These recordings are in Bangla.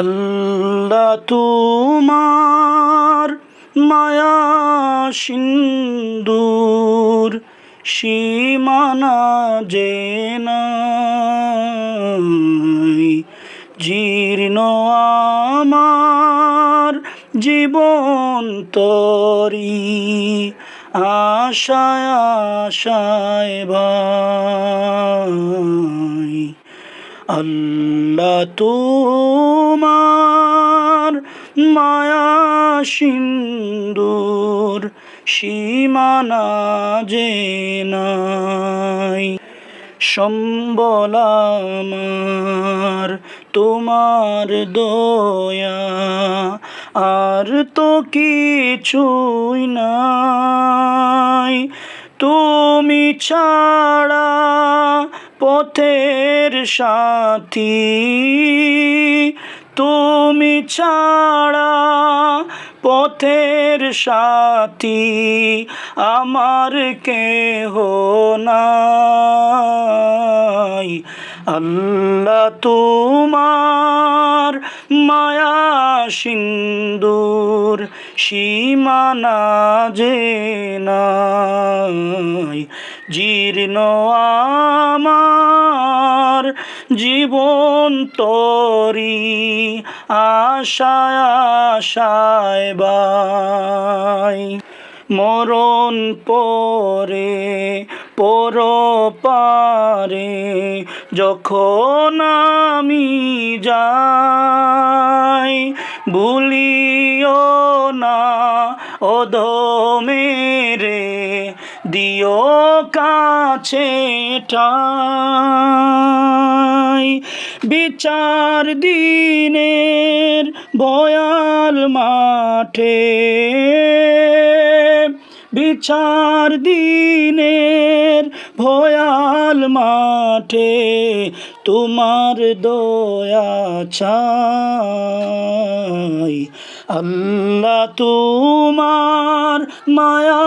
আল্লাহ তোমার মায়া সিন্দুর সীমানা যে নাই, জীর্ণ আমার জীবন তরি আশায় আশায় ভাই। আল্লাহ তোমার মায়া সিন্দুর সীমানা যে নাই, সম্বল আমার তোমার দয়া আর তো কিছুই নাই। তুমি ছাড়া পথের সাথী, তুমি ছাড়া পথের সাথী আমার কেহ নাই। আল্লাহ তোমার মায়া সিন্দুর সীমানা যে নাই, জীর্ণ আমার জীবন তরি আশায় আশায় বাই। মরণ পরে পরপারে যখন আমি যাই, ভুলিও না অধমেরে দিও কাছে ঠাই। বিচার দিনের ভয়াল মাঠে, বিচার দিনের ভয়াল মাঠে তোমার দয়া চাই। আল্লাহ তোমার মায়া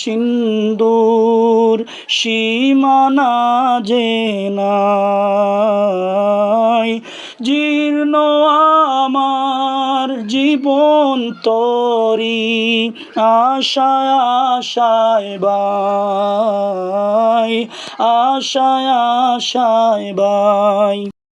সিন্দুর সীমানা যে নাই, জীর্ণ আমার জীবন তরি আশায় আশায় বাই, আশায় আশায় বাই।